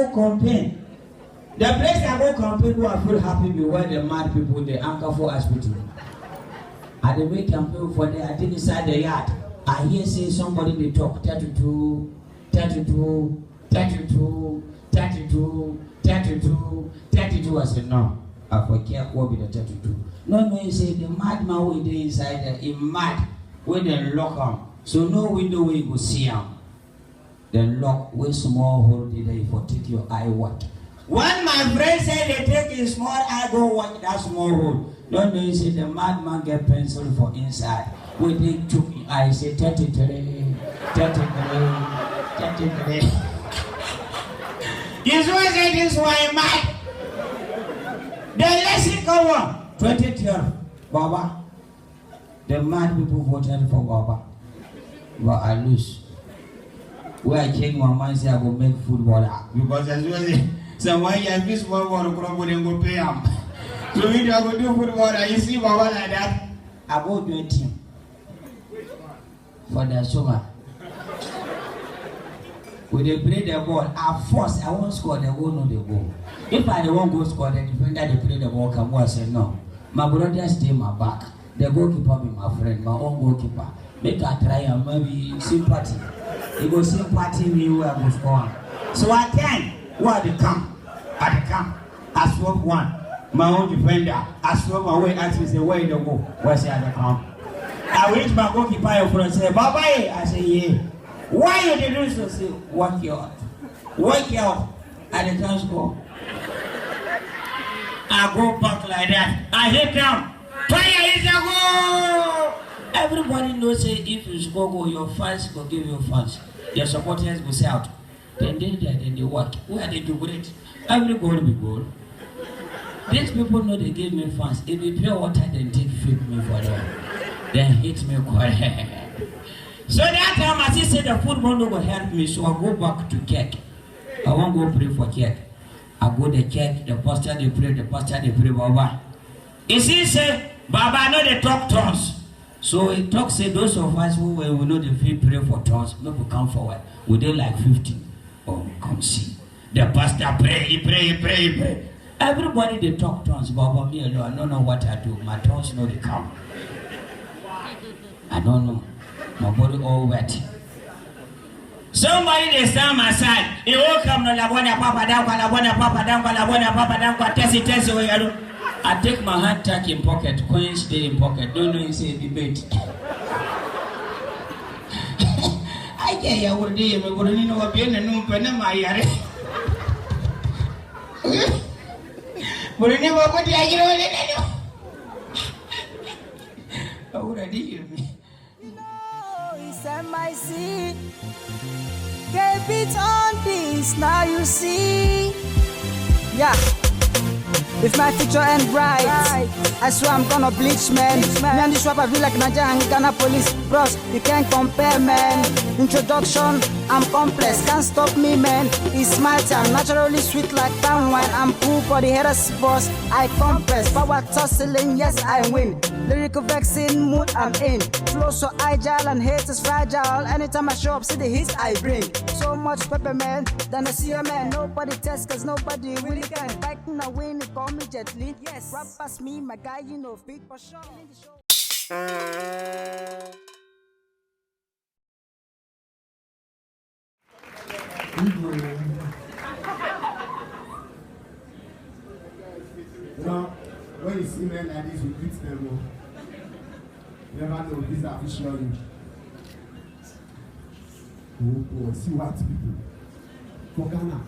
go campaign. The place I go campaign who I feel happy be where the mad people, the anchor for hospital. I dey make campaign for there, I think inside the yard. I hear say somebody they talk 32, 32, 32, 32, 32, 32. I said no. I forget what be the 32. No, he say the madman will be inside there. He mad when they lock him. So no window where you go see him. Then lock with small hole there for take your eye watch. When my friend said they take a small eye go watch that small hole. No, he say the madman get pencil for inside. When they took I say 33, 33, 33. This was it, this why mad. The lesson go on. 2012, Baba. The mad people voted for Baba. But I lose. Where I change my mind, say I go make footballer. Because as well as someone has this footballer, and go pay him. So if I go do footballer, you see Baba like that, I go do a team. For the summer. When they play the ball, at first I won't score, they won't know the goal. If I don't go score, the defender they play the ball, come on, I say no. My brother stay my back. The goalkeeper be my friend, my own goalkeeper. Make I try and maybe sympathy. He go sympathy me where I go score. So I can, where they come, at the camp, I swap one. My own defender, I swap my way, ask me say where they go, where say I come. I went to my goalkeeper in front and say, Baba, I say yeah. Why you did do so? Say, work you out. Work you out. And they can't score. I go back like that. I hit down. Fire is a goal! Everybody knows say if you score goal, your fans will give you fans. Your supporters will say out. Then they work. Where they do great. Every goal will be goal. These people know they give me fans. If you pure water, then take feed me for them. Then hit me quite. So that time I said the football no will help me, so I go back to church. I won't go pray for church. I go to church, the pastor they pray, Baba. You see, say, Baba know they talk tongues. So he talk say those of us who will know the feel pray for tongues, people come forward. We dey like 50. Oh, come see. The pastor pray, he pray. Everybody they talk tongues, Baba me alone. I don't know what I do. My tongues know they come. I don't know. My body all wet. Somebody they stand my side. He will come no labona papa down, test away. I take my hand tuck in pocket, coin stay in pocket. Don't know you say debate. I get ya would be able to know a pen and no pen in my yard. But you never put the idea. I would have hear me. My seat, gave it on this, now you see. Yeah, if my future ain't bright, I swear I'm gonna bleach, man. Me and this rapper feel like Nigeria and Ghana police. Bros, you can't compare, man. Introduction, I'm complex, can't stop me, man. It's my time, naturally sweet like palm wine. I'm cool for the haters, boss. I compress, power tussling, yes I win. Lyrical vaccine, mood I'm in. Flow so agile and haters fragile. Anytime I show up, see the hits I bring. So much pepper, man, then I see a man. Nobody tests, cause nobody really can. Fighting a win, call me Jet Li. Yes, rap past me, my guy, you know, big for sure. You know, when you see men like this, you greet them. You never know these are visually. Oh, see white people. For Ghana.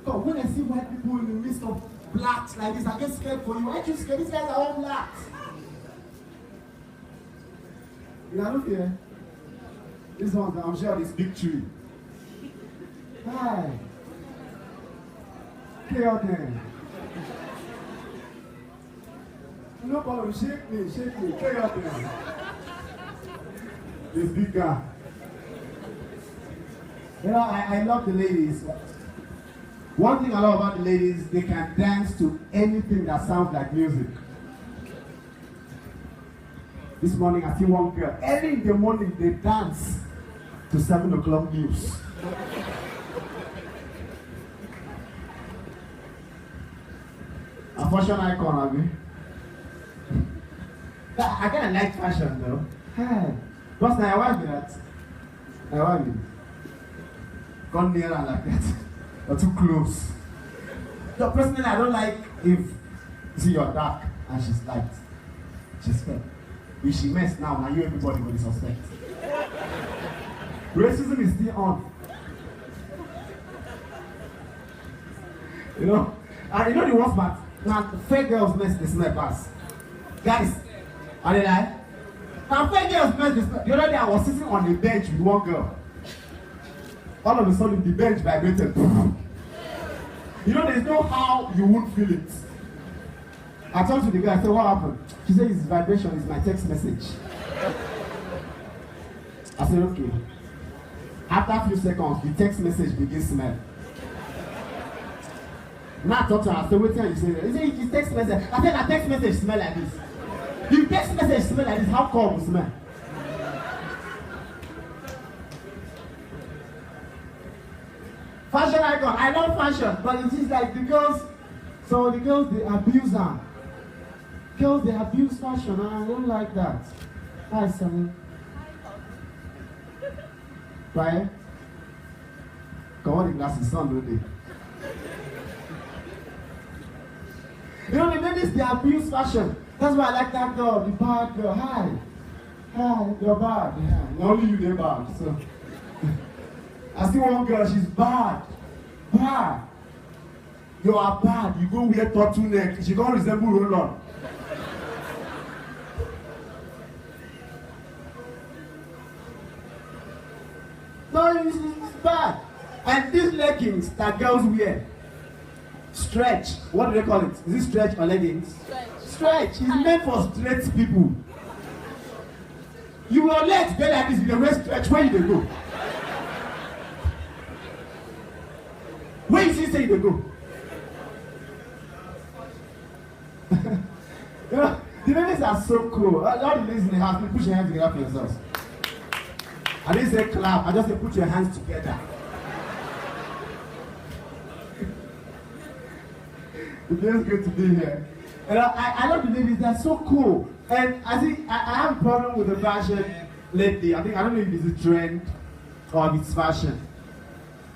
God, when I see white people in the midst of blacks like this, I get scared for you. Why are you scared? These guys are all blacks. You know, look here. This one, I'm sure this big tree. Hi. Play out there. No problem, shake me, play out there. This big guy. You know, I love the ladies. One thing I love about the ladies, they can dance to anything that sounds like music. This morning I see one girl, early in the morning they dance to 7 o'clock news. fashion icon, have you? I kind of like fashion though. Hey, what's my wife do that? My wife do. Come near her like that. Or too close. So personally, I don't like if see you're dark and she's light. She's fair. If she mess now you everybody will suspect. Racism is still on. You know? And you know the worst part? Now fake girls mess the smell pass. Guys, are they lie? Now fake girls mess the smell. The other day I was sitting on the bench with one girl. All of a sudden the bench vibrated. You know, there's no how you won't feel it. I talked to the guy, I said, what happened? She said, it's vibration, it's my text message. I said, okay. After a few seconds, the text message begins to smell. Now I talked to her, I said, wait till you say that. He said, it's text message. I said, a text message smell like this. If text message smell like this, how come it smell? Fashion icon, I love fashion, but it is like the girls, so the girls, they abuse her. Girls, they abuse fashion, and I don't like that. Hi, Sammy. Right? Come on, the glasses, son, don't they? You know, the ladies, they abuse fashion. That's why I like that girl, the bad girl. Hi. Hi, you're bad. Yeah. Only you, they're bad. So. I see one girl, she's bad. Bad. You are bad. You go wear turtleneck. She can't resemble roll-on. No, it's bad. And these leggings that girls wear, stretch. What do they call it? Is it stretch or leggings? Stretch. It's meant for straight people. Your legs get like this, you wear stretch. Where do they go? Where is he saying they go? You know, the ladies are so cool. All the ladies in the house, put your hands together for yourselves. I didn't say clap, I just said put your hands together. It feels good to be here. And I love the ladies, they're so cool. And I think I have a problem with the fashion lately. I don't know if it's a trend or if it's fashion.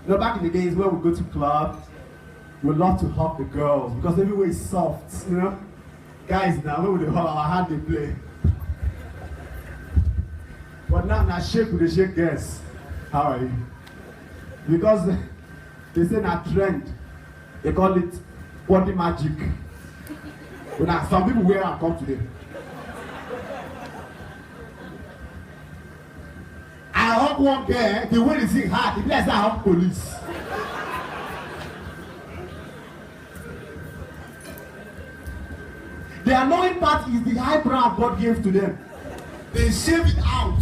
You know, back in the days when we go to clubs, we love to hug the girls because everywhere is soft, you know. Guys now, when we hug our hand, they play. But now shake with the shake girls. How are you? Because they say na trend. They call it body magic. But now some people wear and come today. I hug one girl, the way they sing hard, the place I hug police. The annoying part is the eyebrow God gave to them. They shave it out.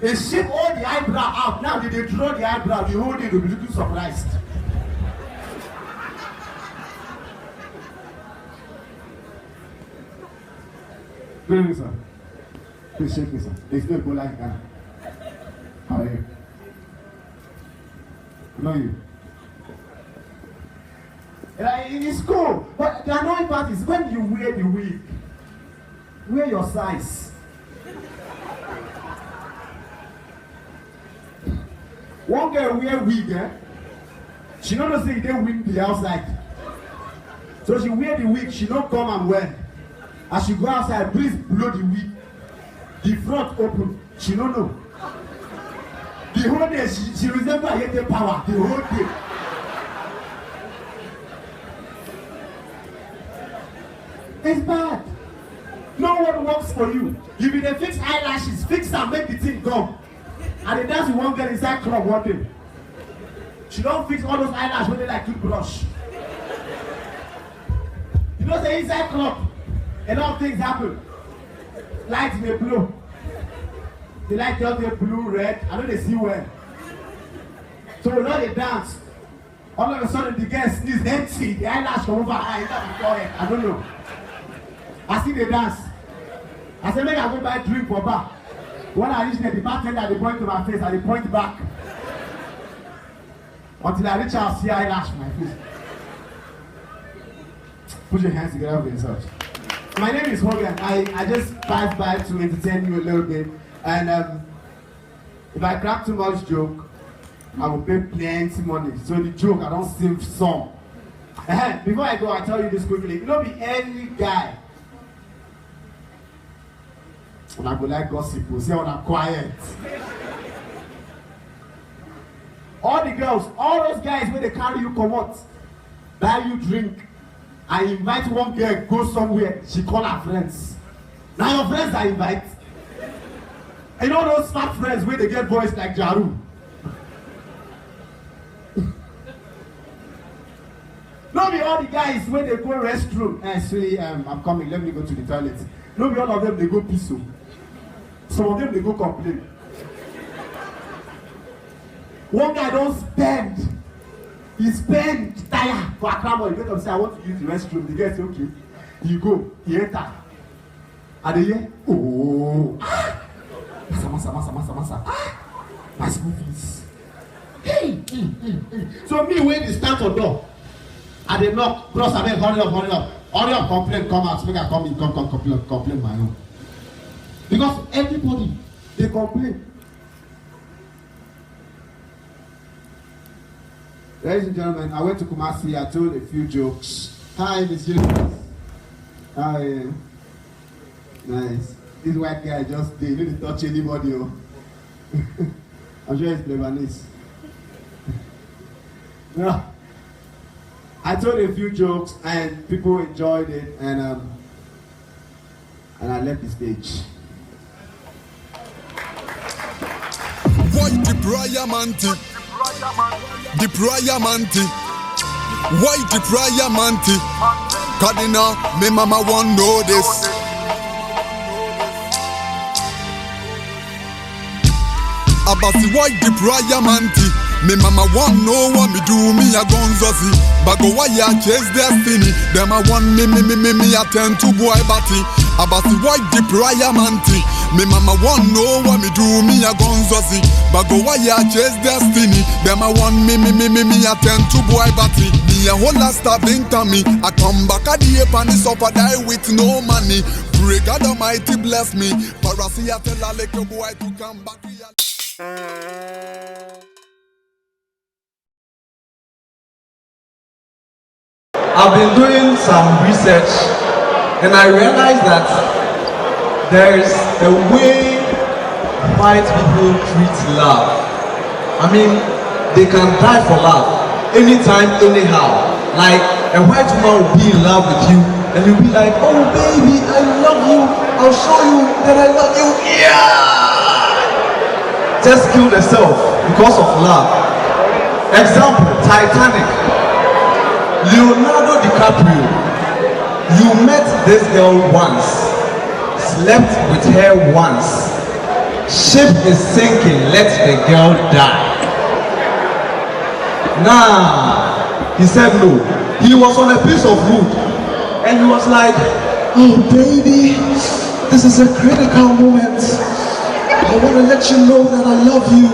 They shave all the eyebrow out. Now they draw the eyebrow, the whole day they'll be looking surprised. Good evening, sir. Please shake me, sir. There's no Ebola in Ghana. How are you? I know you. It's cool, but the annoying part is when you wear the wig, wear your size. One girl wear wig, she don't say they win the outside. So she wear the wig, she don't come and wear. As she go outside, please blow the wig. The front open, she don't know. The whole day, she resembles a hate power, the whole day. It's bad. No one works for you. If you dey fix eyelashes, fix and make the thing go. And they dance with one girl inside club one day. She don't fix all those eyelashes when they like toothbrush. You know, say inside club, a lot of things happen. Lights may blow. The light just dey blue, red. I know they see well. So when they dance, all of a sudden the girl sneeze empty. The eyelash come over her eye, her forehead. I don't know. I see the dance. I said, make I go buy a drink for bar. When I reach there, the bartender, they point to my face and they point back. Until I reach out, see eyelash on my face. Put your hands together for yourselves. My name is Hogan. I just passed by to entertain you a little bit. And if I crack too much joke, I will pay plenty money. So the joke, I don't sing song. Before I go, I'll tell you this quickly. You know, be any guy. When I go like gossip, we'll say when I'm quiet. All the girls, all those guys when they carry you come out, buy you drink, and invite one girl go somewhere, she call her friends. Now your friends I invite. You know those smart friends where they get voice like Jaru. No be all the guys when they go restroom. Say, I'm coming, let me go to the toilet. No be all of them they go piss. Some of them they go complain. One guy don't spend. He spend tire for a crowd. You get up say I want to use the restroom. The guy say okay. You go, he enter. And they hear, oh, masa. My school fees. Hey. So me when they stand for door, and they knock, bros, I mean, hurry up, complain, come out, make I come in, come complain my own. Because everybody, they complain. Ladies and gentlemen, I went to Kumasi, I told a few jokes. Hi, Miss Universe. How are you? Nice. This white guy just did, he didn't touch anybody. Oh. I'm sure he's Lebanese. No. I told a few jokes and people enjoyed it, and I left the stage. Why the prayer manti? The prayer manti. Why the prayer manti? Cardinal, me mama won't know this. Abasi, why the prayer manti? Me mama want know what me do, me a gonzozi. But go why ya chase destiny. Them a want me attend to boy batty. Abasi why the prayer manti. Me mama want know what me do, me a gonzozi. But go why ya chase destiny. Them a want me attend to boy batty. Me a whole lot starving to me. I come back at the ape and the suffer die with no money. Pray God Almighty bless me. Parasia tell a little boy to come back. I've been doing some research and I realized that there's a way white people treat love. I mean, they can die for love anytime, anyhow. Like a white woman will be in love with you and you'll be like, oh baby, I love you. I'll show you that I love you. Yeah! Just kill themselves because of love. Example, Titanic. Leonardo DiCaprio, you met this girl once, slept with her once, ship is sinking, let the girl die. Nah, he said no. He was on a piece of wood and he was like, oh baby, this is a critical moment. I want to let you know that I love you.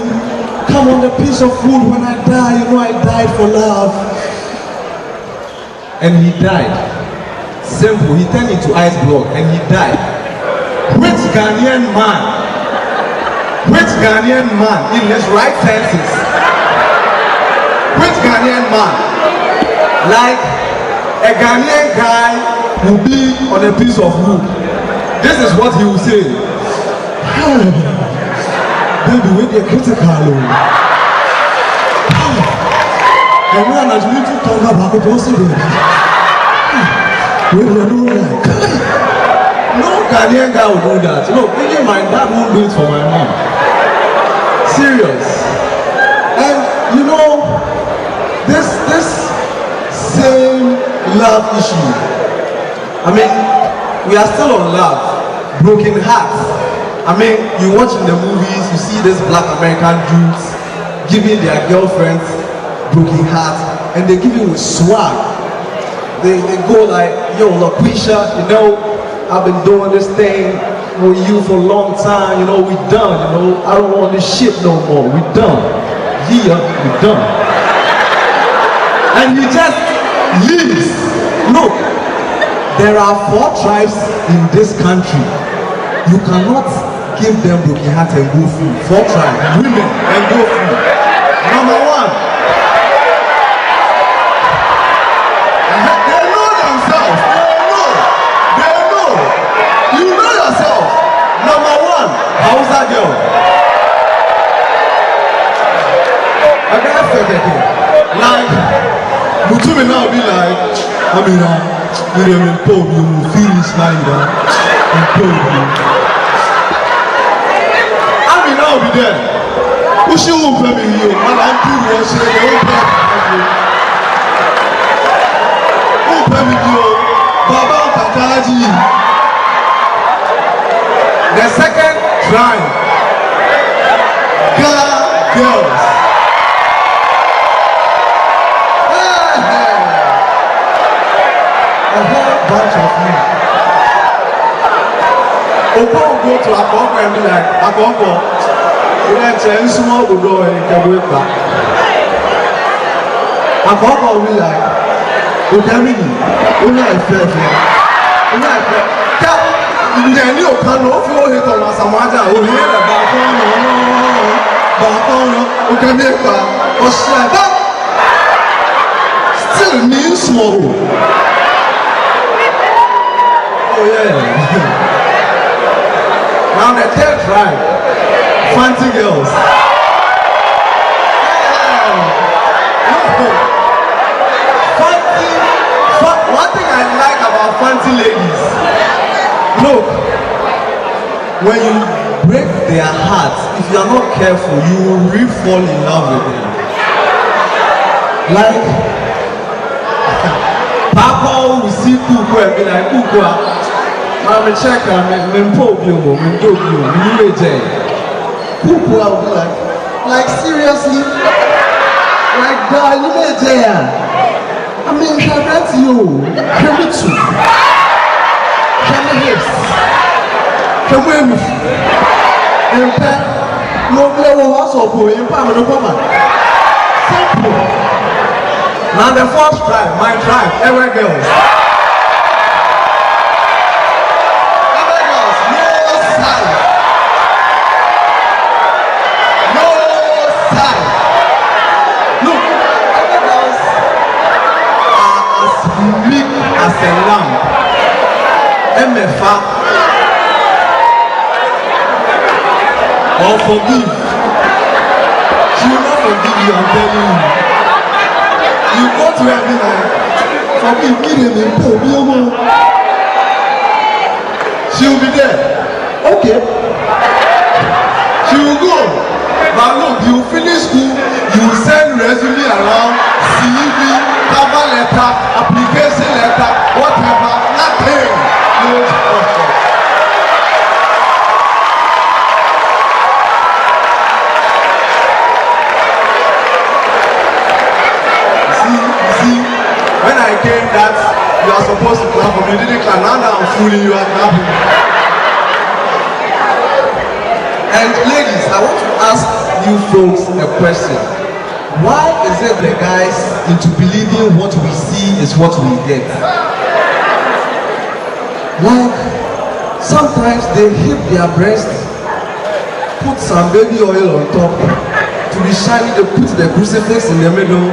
Come on the piece of wood, when I die, you know I died for love. And he died. Simple, he turned into ice block and he died. Which Ghanaian man in his right senses, which Ghanaian man, like a Ghanaian guy will be on a piece of wood, this is what he will say. Baby, we get critical. And when I need to talk about it, also no Ghanaian guy will do that. No, even my dad won't do it for my mom. Serious. And you know, this same love issue. I mean, we are still on love. Broken hearts. I mean, you watch in the movies, you see these black American dudes giving their girlfriends broken hearts, and they give you with swag. They go like, yo, LaQuisha, you know, I've been doing this thing with you for a long time, you know, we done, you know, I don't want this shit no more, we done. Yeah, we done. And he just leaves. Look, There are 4 tribes in this country. You cannot give them broken heart and go free. 4 tribes, women and go free. Number 1. They know themselves. They know. You know yourself. Number 1, how's that girl? I got second. Like, Mutumi now be like, I mean, you poor, you finish like that. You poor, you. I mean, now be there. Who she won't pay me here? Man, I'm too rush. They won't pay me. Who pay me here? Baba Kakaji. The second tribe, girls. A whole bunch of you. Opo will go to Akoko and be like, Akoko, you let a small go and get way back. Akoko will be like, Okami, you know a fair thing. You know a fair. Ǹjẹ́ ní òkan ló fún òye tó wà sàmájà òye rẹ̀ bá tọ́nà Okami ẹ̀ka ọ̀ṣẹ́ bá still means small. Oh yeah. Now the third tribe, fancy girls. One thing I like about fancy ladies, look, when you break their hearts, if you are not careful, you will really fall in love with them. Like, Papa will see Kuku and be like, Kuku, I'm a checker, I'm poor, I'm Kuku will be like seriously? Like, darling, I mean, that's you. Khemikal. Simple. Now the first tribe, my tribe, every girls. Every girls, no side. No side. Look, every girls are as meek as a lamb. MFA. Or forgive. She will not forgive you, I'm telling you. You go to her and be like, forgive me, she will be there. Okay. She will go. But look, you finish school, you will send resume around, CV, cover letter, application letter, whatever, nothing. When I came that you are supposed to clap for me, you didn't clap. Now that I'm fooling you, are clapping. And ladies, I want to ask you folks a question. Why is it the guys into believing what we see is what we get? Like, sometimes they hit their breast, put some baby oil on top, to be shiny, they put the crucifix in the middle.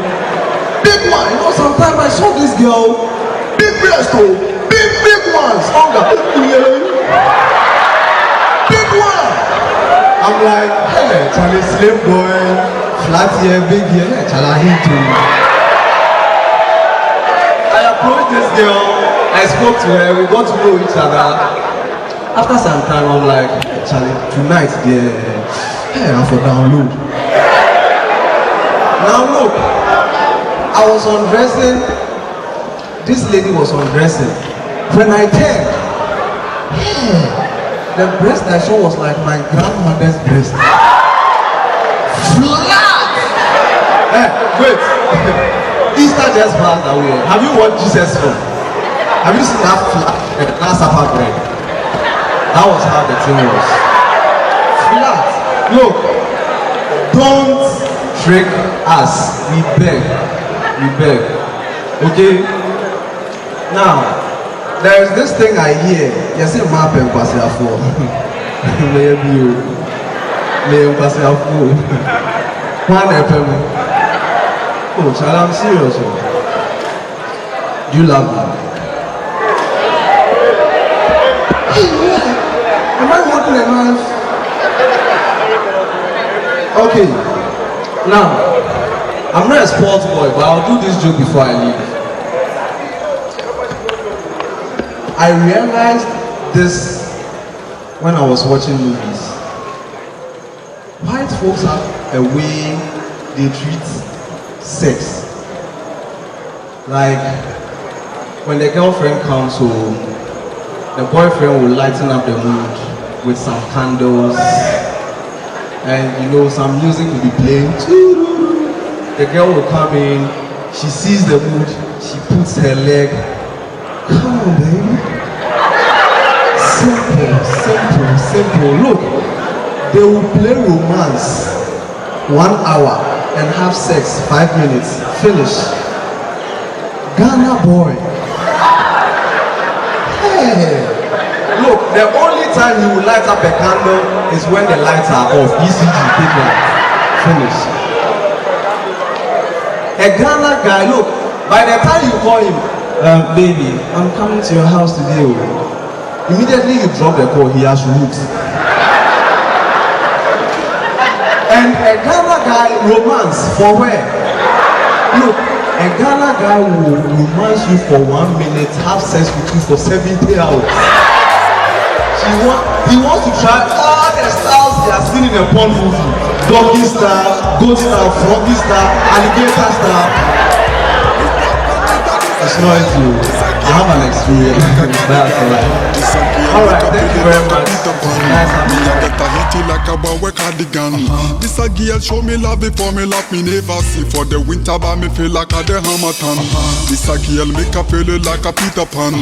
Big one, you know, sometimes I saw this girl, big breast, big ones, big one. I'm like, hey, Charlie, slave boy, flat here, big here, Charlie, hit you. I approached this girl, I spoke to her, we got to know each other. After some time, I'm like, hey, Charlie, tonight, hey, I for download. Now look. I was undressing, this lady was undressing. When I turned, the breast I saw was like my grandmother's breast. Flat! Hey, wait. Easter just passed away. Have you watched Jesus film? Have you seen that flat, Last Supper bread? That was how the thing was. Flat. Look, don't trick us, we beg. We beg. Okay? Now, There's this thing I hear. You see, map and pass it for. Maybe you. May pass it for. One FM. Oh, child, I'm serious. Do you love me? Am I working enough? Okay. Now, I'm not a sports boy, but I'll do this joke before I leave. I realized this when I was watching movies. White folks have a way they treat sex. Like when the girlfriend comes home, the boyfriend will lighten up the mood with some candles and some music will be playing. The girl will come in, she sees the mood, she puts her leg. Come on, baby. Simple. Look, they will play romance 1 hour and have sex 5 minutes. Finish. Ghana boy. Hey. Look, the only time you will light up a candle is when the lights are off. ECG, people. Finish. A Ghana guy, look, by the time you call him, baby, I'm coming to your house today. Immediately you drop the call, he has roots. And a Ghana guy romance for where? Look, a Ghana guy will romance you for 1 minute, have sex with you for 70 hours. He wants to try all the styles he has seen in a porn movie. Doggy style, goat style, froggy style, alligator style. It's not you. I have an experience. That's alright. Alright, thank you very much. Nice having you. This a girl show me love before me love me never see. For the winter but me feel like a the Hamilton. This a girl make a feel like a Peter Pan.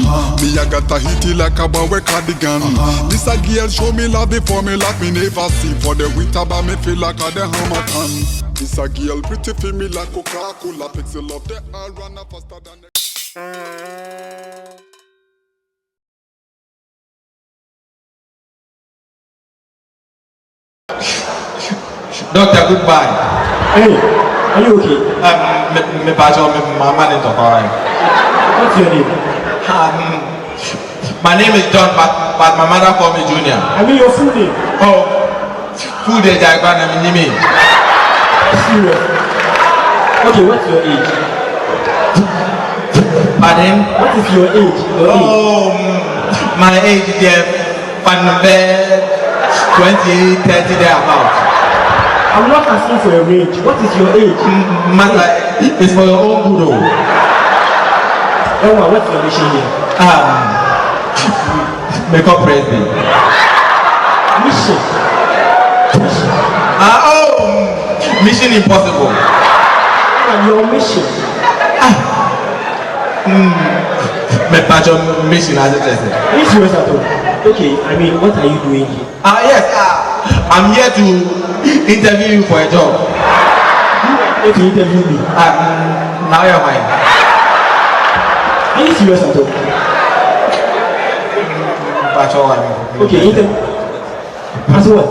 Me a got a hitty like a boy cardigan. This a girl show me love before me love me never see. For the winter but me feel like a the Hamilton. This a girl pretty for me like Coca-Cola. Pixel love the all run faster than the Doctor, goodbye. Hey, are you okay? My man is alright. What's your name? My name is John, but my mother called me Junior. I mean your full name. Oh, full day, I mean, Serious. Okay, what's your age? Pardon? What is your age? My age is 28, 30 thereabouts. I'm not asking for a range. What is your age? It's for your own good. What's your mission here? Make up president. Mission. Mission impossible. Your mission. Mission as it is. Are you serious at all? Okay, I mean, what are you doing here? Yes, I'm here to interview you for a job. You want to interview me? Now you're mine. Are you serious at all? Okay, interview. As what?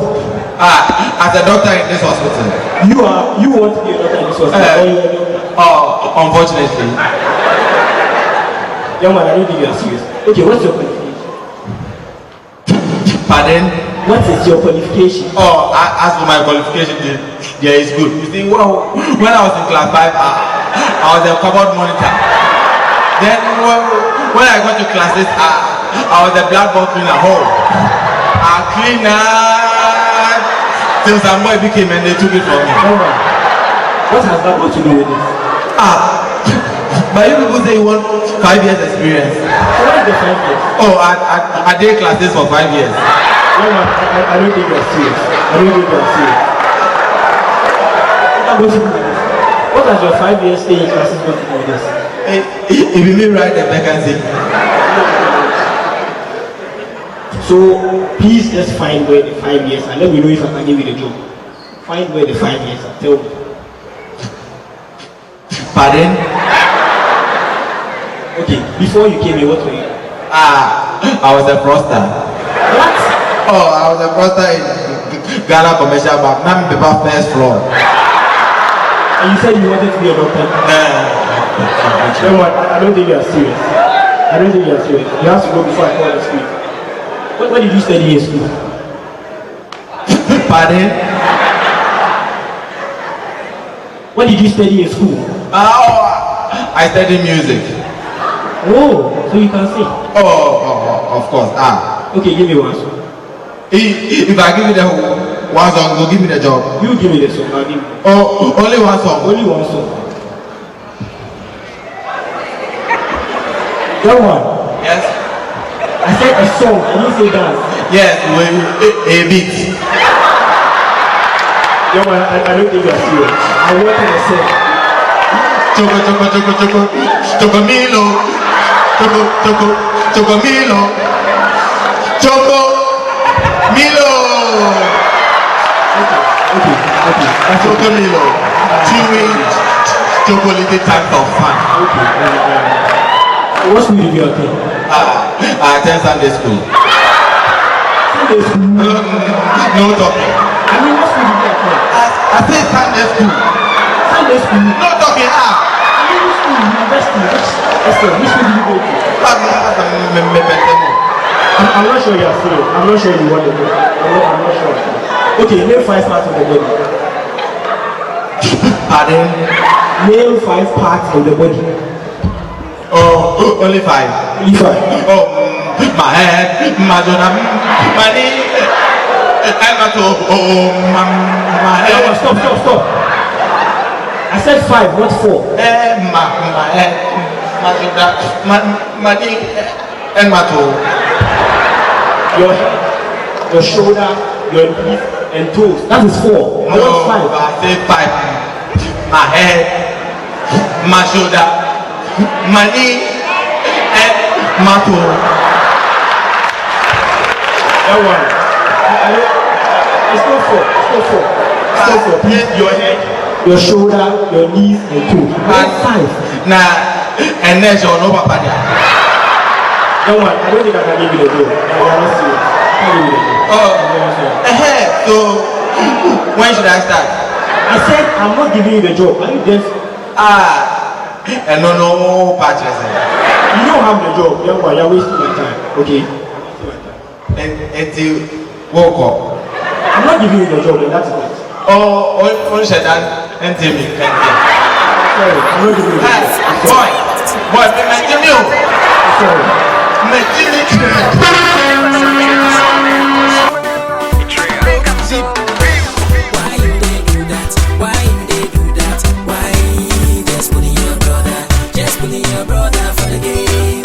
As a doctor in this hospital. You want to be a doctor in this hospital? Unfortunately. Young man, I don't think you are serious. Okay, what's your qualification? Pardon? What is your qualification? As for my qualification, yeah, it's good. You see, when I was in class 5, I was a cupboard monitor. Then when I got to class 6, I was a blackboard cleaner. I cleaned till some boy became and they took it from me. Young man, what has that got to do with this? But you people say you want 5 years experience. So what is the 5 years? I did classes for 5 years. No, man, I don't think you are serious. What has your 5 years stay in classes got to do with this? If you mean right, the vacancy. So please just find where the 5 years are. Let me know if I can give you the job. Find where the 5 years are. Tell me. Pardon? Okay, before you came here, what were you? I was a froster. What? Oh, I was a froster in Ghana Commercial Bank. Now I'm the first floor. And you said you wanted to be a doctor? No, I don't think you are serious. I don't think you are serious. You have to go before I call the school. What did you study in school? Pardon? What did you study in school? I studied music. Oh, so you can sing? Oh, of course. Okay, give me one song. If I give you the one song, you give me the job. You give me the song, I'll give you. Oh, only one song. Only one song. That one. Yes. I said a song, I didn't say dance. Yes, a beat. That one, I don't think you're serious. I want to say. Chocomilo. Chocomilo. Chocomilo. Okay. Chocomilo. Chewing chocolate type of fun. What school did you attend? I attend Sunday school. Sunday school? No talking. I mean, what school did you attend? I say Sunday school. Sunday school? No talking. I mean, which school? University? Which school did you go to? I'm not sure you are serious. I'm not sure you want to go. I'm not sure. Okay, name 5 parts of the body. Pardon? Name 5 parts of the body. Oh, only 5. Only 5. Oh, my head, my jonah, my knee, and my toe. Oh, my head. No, stop. I said 5, not 4. My head, my jonah, my knee, and my toe. Your head, your shoulder, your knees, and toes. That is 4. I want 5. I say 5. My head, my shoulder, my knee, and my toe. That one. It's not 4. It's not 4. Please, your head, your shoulder, your knees, and toes. I want 5. Nah, and then you're no papa there. That one. I don't think I can give you the door. I'm not serious. I can't give you the door. So when should I start? I said I'm not giving you the job. Are you just and no patches. you don't have the job, you're wasting my time. Okay? And you woke up. I'm not giving you the job, and that's it. Oh, on said that and tell me. Sorry, I'm not giving you the job. Boy, imagine you. Sorry. Why you they do that? Why you they do that? Why just pulling your brother for the game?